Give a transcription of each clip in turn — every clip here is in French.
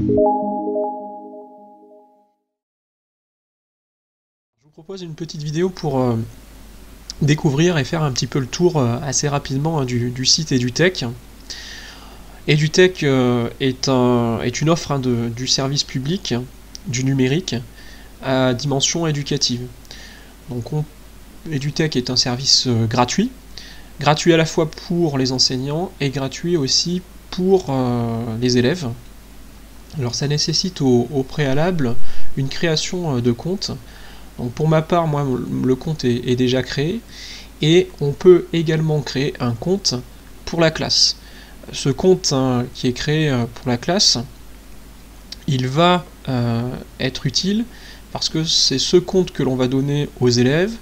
Je vous propose une petite vidéo pour découvrir et faire un petit peu le tour assez rapidement du site EduTech. EduTech est une offre du service public, du numérique, à dimension éducative. Donc EduTech est un service gratuit à la fois pour les enseignants et gratuit aussi pour les élèves. Alors ça nécessite au préalable une création de compte. Donc pour ma part, moi, le compte est déjà créé, et on peut également créer un compte pour la classe. Ce compte qui est créé pour la classe, il va être utile parce que c'est ce compte que l'on va donner aux élèves.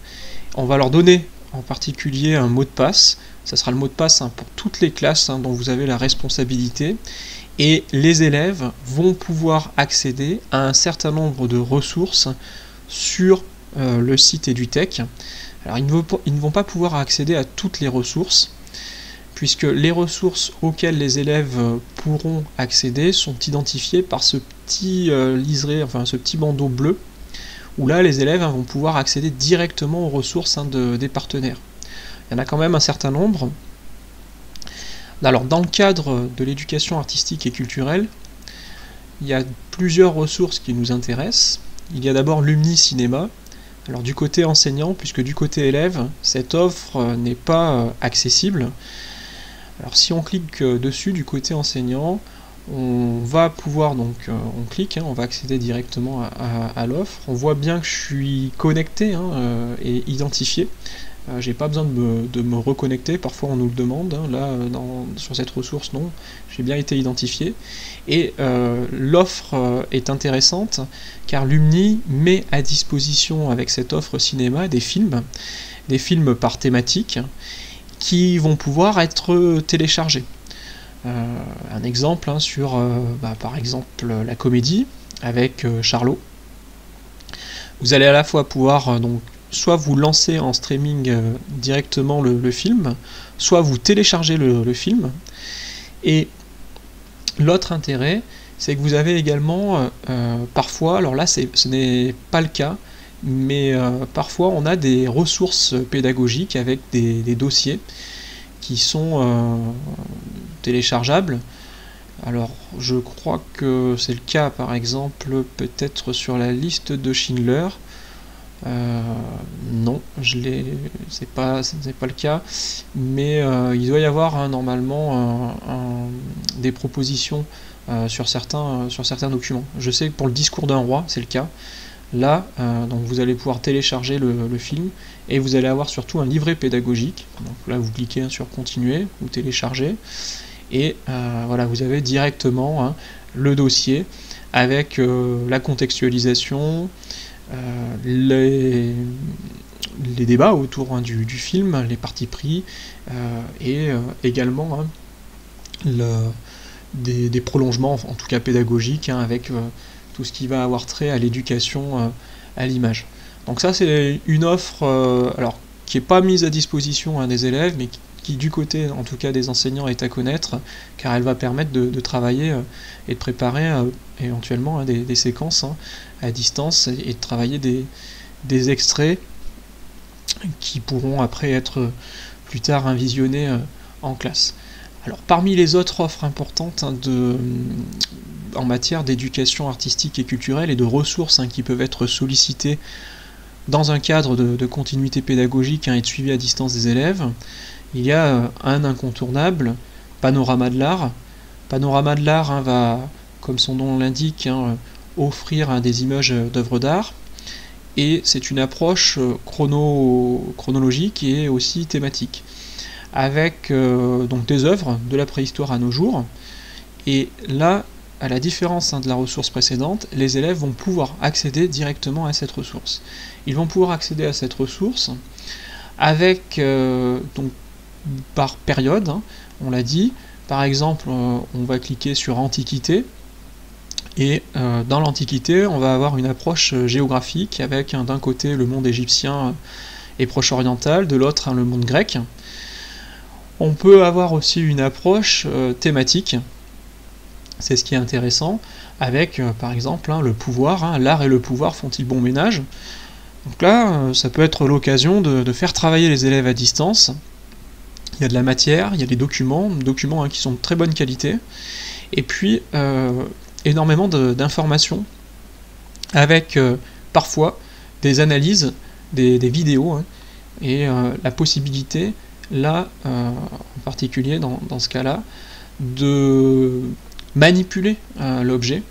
On va leur donner en particulier un mot de passe. Ça sera le mot de passe pour toutes les classes dont vous avez la responsabilité. Et les élèves vont pouvoir accéder à un certain nombre de ressources sur le site EduTech. Alors ils ne vont pas pouvoir accéder à toutes les ressources, puisque les ressources auxquelles les élèves pourront accéder sont identifiées par ce petit liseré, enfin ce petit bandeau bleu, où là les élèves vont pouvoir accéder directement aux ressources des partenaires. Il y en a quand même un certain nombre. Alors dans le cadre de l'éducation artistique et culturelle, il y a plusieurs ressources qui nous intéressent. Il y a d'abord l'Umni Cinéma. Alors du côté enseignant, puisque du côté élève, cette offre n'est pas accessible. Alors si on clique dessus du côté enseignant, on va pouvoir on clique, on va accéder directement à l'offre. On voit bien que je suis connecté et identifié. J'ai pas besoin de me reconnecter, parfois on nous le demande, là sur cette ressource non, j'ai bien été identifié. Et l'offre est intéressante car l'Umni met à disposition avec cette offre cinéma des films par thématique qui vont pouvoir être téléchargés. Un exemple sur par exemple la comédie avec Charlot. Vous allez à la fois pouvoir soit vous lancer en streaming directement le film, soit vous téléchargez le film. Et l'autre intérêt, c'est que vous avez également parfois, alors là ce n'est pas le cas, mais parfois on a des ressources pédagogiques avec des dossiers qui sont téléchargeables. Alors je crois que c'est le cas par exemple peut-être sur la liste de Schindler. Non, c'est pas le cas, mais il doit y avoir normalement des propositions sur certains documents. Je sais que pour le discours d'un roi, c'est le cas. Là, donc vous allez pouvoir télécharger le film et vous allez avoir surtout un livret pédagogique. Donc là, vous cliquez sur continuer, vous téléchargez et voilà, vous avez directement le dossier avec la contextualisation. Les débats autour du film, les partis pris, et également des prolongements, en tout cas pédagogiques, avec tout ce qui va avoir trait à l'éducation à l'image. Donc ça c'est une offre alors qui n'est pas mise à disposition des élèves, mais qui du côté en tout cas des enseignants est à connaître, car elle va permettre de travailler et de préparer éventuellement des séquences à distance et de travailler des extraits qui pourront après être plus tard visionnés en classe. Alors parmi les autres offres importantes en matière d'éducation artistique et culturelle et de ressources qui peuvent être sollicitées dans un cadre de continuité pédagogique et de suivi à distance des élèves, il y a un incontournable, Panorama de l'art. Panorama de l'art va, comme son nom l'indique, offrir des images d'œuvres d'art, et c'est une approche chronologique et aussi thématique, avec donc des œuvres de la préhistoire à nos jours. Et là, à la différence de la ressource précédente, les élèves vont pouvoir accéder directement à cette ressource. Ils vont pouvoir accéder à cette ressource avec donc par période, on l'a dit. Par exemple, on va cliquer sur Antiquité, et dans l'Antiquité, on va avoir une approche géographique avec d'un côté le monde égyptien et proche oriental, de l'autre le monde grec. On peut avoir aussi une approche thématique, C'est ce qui est intéressant avec, par exemple, le pouvoir. L'art et le pouvoir font-ils bon ménage? Donc là, ça peut être l'occasion de faire travailler les élèves à distance. Il y a de la matière, il y a des documents qui sont de très bonne qualité, et puis énormément d'informations, avec parfois des analyses, des vidéos, et la possibilité, là, en particulier dans ce cas-là, de manipuler l'objet,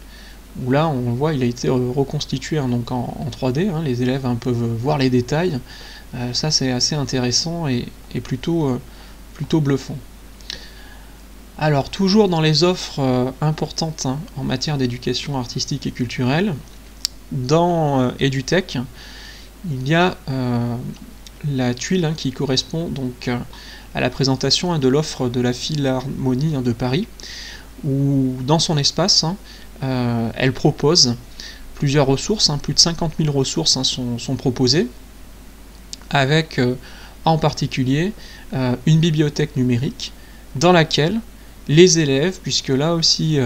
où là on voit il a été reconstitué donc en 3D, les élèves peuvent voir les détails, ça c'est assez intéressant et plutôt bluffant. Alors toujours dans les offres importantes en matière d'éducation artistique et culturelle, dans EduTech, il y a la tuile qui correspond donc à la présentation de l'offre de la Philharmonie de Paris, où dans son espace, elle propose plusieurs ressources, plus de 50 000 ressources sont proposées, avec en particulier une bibliothèque numérique dans laquelle les élèves, puisque là aussi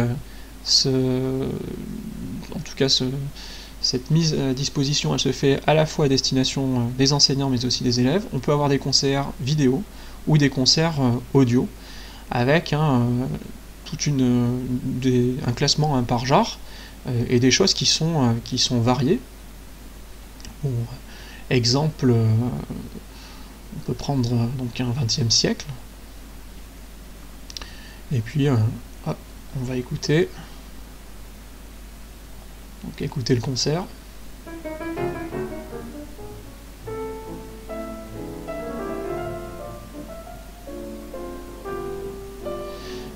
cette mise à disposition elle se fait à la fois à destination des enseignants mais aussi des élèves, on peut avoir des concerts vidéo ou des concerts audio avec un classement par genre et des choses qui sont variées. Bon, exemple, on peut prendre donc un 20e siècle, et puis hop, on va écouter le concert.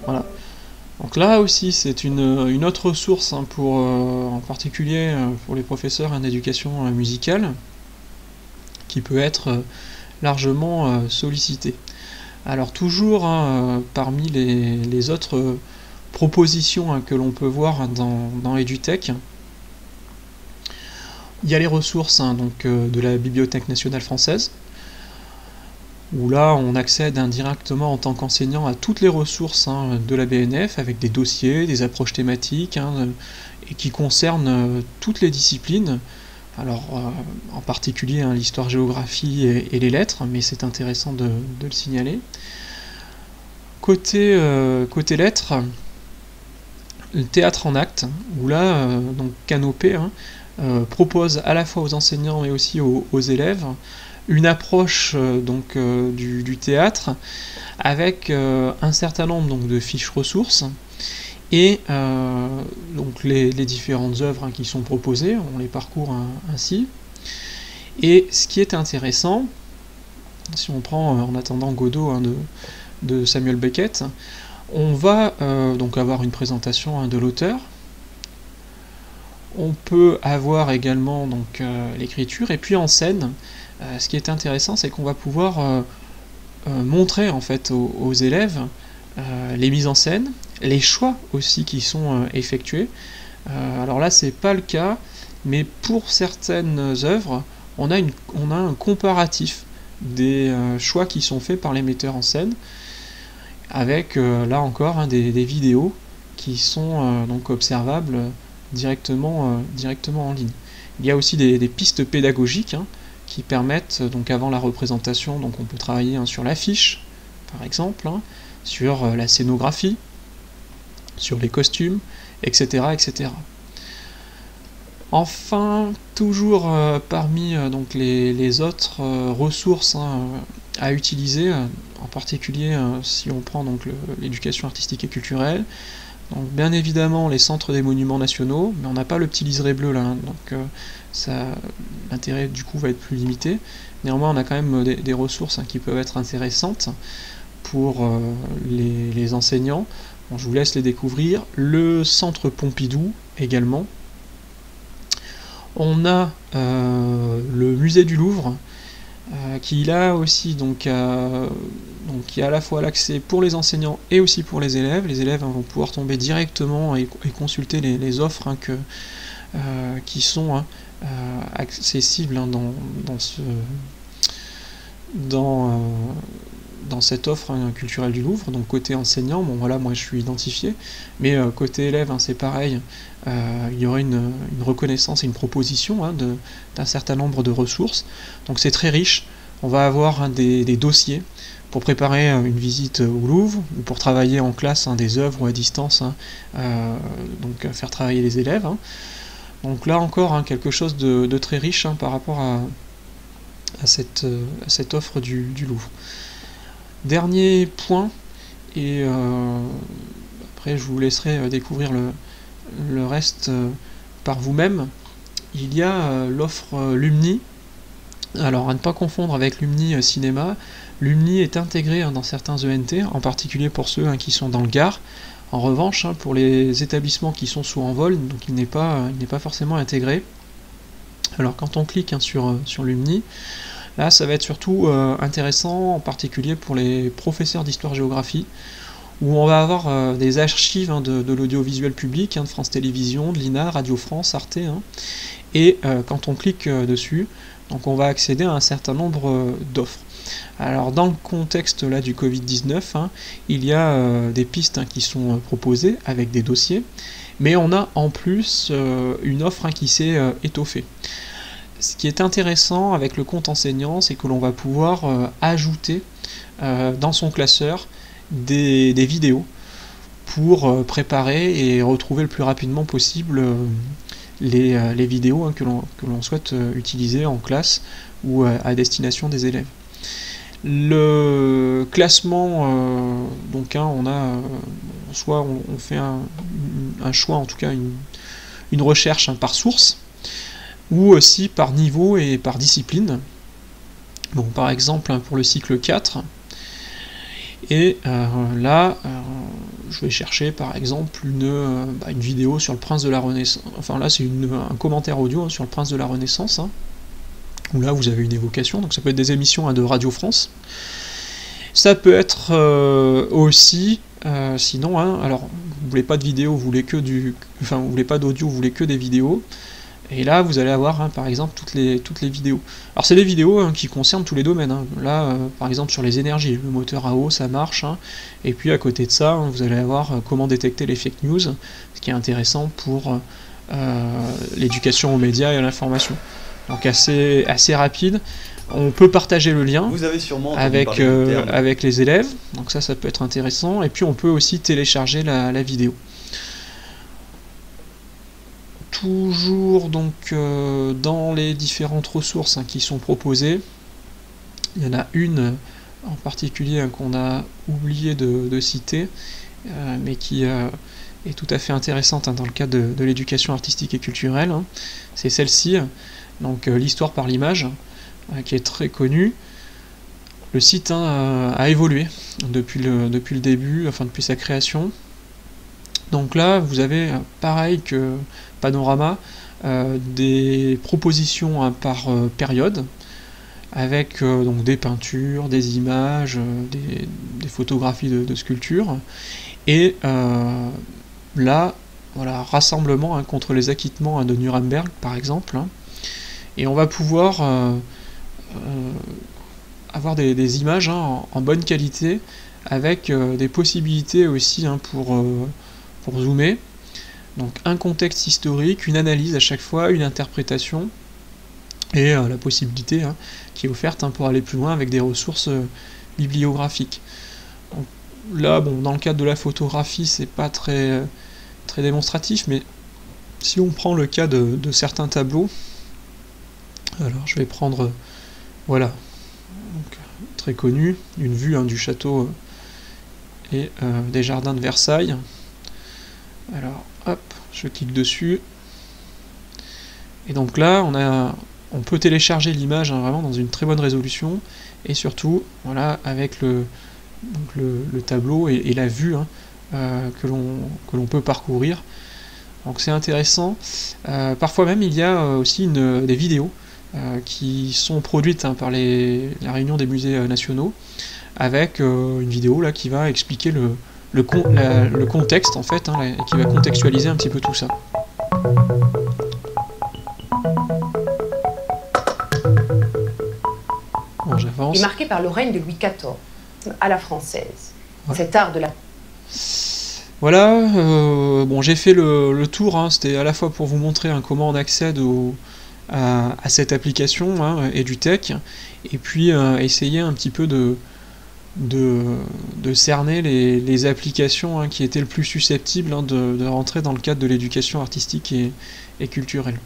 Voilà. Donc là aussi c'est une autre ressource pour en particulier pour les professeurs en éducation musicale, qui peut être largement sollicité. Alors toujours parmi les autres propositions que l'on peut voir dans EduTech, il y a les ressources donc, de la Bibliothèque nationale française, où là on accède indirectement en tant qu'enseignant à toutes les ressources de la BNF, avec des dossiers, des approches thématiques, et qui concernent toutes les disciplines. Alors en particulier l'histoire-géographie et les lettres, mais c'est intéressant de le signaler. Côté lettres, le théâtre en acte, où là donc Canopé propose à la fois aux enseignants mais aussi aux élèves une approche du théâtre avec un certain nombre donc, de fiches ressources et donc les différentes œuvres qui sont proposées, on les parcourt ainsi. Et ce qui est intéressant, si on prend en attendant Godot de Samuel Beckett, on va donc avoir une présentation de l'auteur. On peut avoir également donc l'écriture, et puis en scène, ce qui est intéressant, c'est qu'on va pouvoir montrer en fait aux élèves les mises en scène, les choix aussi qui sont effectués. Alors là, c'est pas le cas, mais pour certaines œuvres, on a un comparatif des choix qui sont faits par les metteurs en scène, avec là encore des vidéos qui sont donc observables directement en ligne. Il y a aussi des pistes pédagogiques qui permettent, donc avant la représentation, donc on peut travailler sur l'affiche, par exemple, sur la scénographie, sur les costumes, etc. etc. Enfin, toujours parmi donc les autres ressources à utiliser, en particulier si on prend donc l'éducation artistique et culturelle, donc bien évidemment les centres des monuments nationaux, mais on n'a pas le petit liseré bleu là, donc l'intérêt du coup va être plus limité. Néanmoins on a quand même des ressources qui peuvent être intéressantes pour les enseignants. Bon, je vous laisse les découvrir. Le centre Pompidou également. On a le musée du Louvre, qui là aussi donc qui a à la fois l'accès pour les enseignants et aussi pour les élèves. Les élèves vont pouvoir tomber directement et consulter les offres qui sont accessibles dans dans cette offre culturelle du Louvre. Donc côté enseignant, bon voilà, moi je suis identifié, mais côté élève, c'est pareil, il y aurait une reconnaissance et une proposition d'un certain nombre de ressources. Donc c'est très riche. On va avoir des dossiers pour préparer une visite au Louvre, ou pour travailler en classe des œuvres ou à distance, donc faire travailler les élèves. Donc là encore, quelque chose de très riche par rapport à cette offre du Louvre. Dernier point, et après je vous laisserai découvrir le reste par vous-même, il y a l'offre Lumni. Alors à ne pas confondre avec Lumni Cinéma, Lumni est intégré dans certains ENT, en particulier pour ceux qui sont dans le Gard. En revanche, pour les établissements qui sont sous envol, donc il n'est pas forcément intégré. Alors quand on clique sur Lumni, là ça va être surtout intéressant, en particulier pour les professeurs d'histoire-géographie, où on va avoir des archives de l'audiovisuel public, de France Télévisions, de l'INA, Radio France, Arte, et quand on clique dessus, donc on va accéder à un certain nombre d'offres. Alors dans le contexte là du Covid-19, il y a des pistes qui sont proposées avec des dossiers, mais on a en plus une offre qui s'est étoffée. Ce qui est intéressant avec le compte enseignant, c'est que l'on va pouvoir ajouter dans son classeur des vidéos pour préparer et retrouver le plus rapidement possible les vidéos que l'on souhaite utiliser en classe ou à destination des élèves. Le classement, donc on a soit on fait un choix, en tout cas une recherche par source, ou aussi par niveau et par discipline. Bon, par exemple pour le cycle 4, et là je vais chercher par exemple une vidéo sur le Prince de la Renaissance, enfin là c'est un commentaire audio sur le Prince de la Renaissance, où là vous avez une évocation, donc ça peut être des émissions de Radio France, ça peut être aussi, sinon, alors vous voulez pas de vidéo, vous voulez vous voulez pas d'audio, vous voulez que des vidéos, et là vous allez avoir par exemple toutes les vidéos. Alors c'est des vidéos qui concernent tous les domaines, là par exemple sur les énergies, le moteur à eau ça marche, et puis à côté de ça vous allez avoir comment détecter les fake news, ce qui est intéressant pour l'éducation aux médias et à l'information. Donc assez rapide. On peut partager le lien avec les élèves, donc ça peut être intéressant, et puis on peut aussi télécharger la vidéo. Toujours donc dans les différentes ressources qui sont proposées, il y en a une en particulier qu'on a oublié de citer, mais qui est tout à fait intéressante dans le cadre de l'éducation artistique et culturelle, c'est celle-ci, donc l'histoire par l'image, qui est très connue. Le site a évolué depuis le début, enfin depuis sa création. Donc là, vous avez, pareil que Panorama, des propositions par période, avec donc des peintures, des images, des photographies de sculptures, et là, voilà, rassemblement contre les acquittements de Nuremberg, par exemple, et on va pouvoir avoir des images en bonne qualité, avec des possibilités aussi pour zoomer, donc un contexte historique, une analyse à chaque fois, une interprétation, et la possibilité qui est offerte pour aller plus loin avec des ressources bibliographiques. Donc, là, bon, dans le cadre de la photographie, c'est pas très démonstratif, mais si on prend le cas de certains tableaux, alors je vais prendre, voilà, donc, très connu, une vue du château et des jardins de Versailles. Alors, hop, je clique dessus. Et donc là, on peut télécharger l'image vraiment dans une très bonne résolution. Et surtout, voilà, avec le tableau et la vue que l'on peut parcourir. Donc c'est intéressant. Parfois même, il y a aussi des vidéos qui sont produites par la réunion des musées nationaux, avec une vidéo là qui va expliquer le contexte en fait, et qui va contextualiser un petit peu tout ça. Bon, j'avance. Est marqué par le règne de Louis XIV. à la française, Voilà. cet art de la... Voilà, bon, j'ai fait le tour, hein, c'était à la fois pour vous montrer hein, comment on accède à cette application hein, EduTech, et puis essayer un petit peu de, de cerner les applications hein, qui étaient le plus susceptibles hein, de rentrer dans le cadre de l'éducation artistique et culturelle.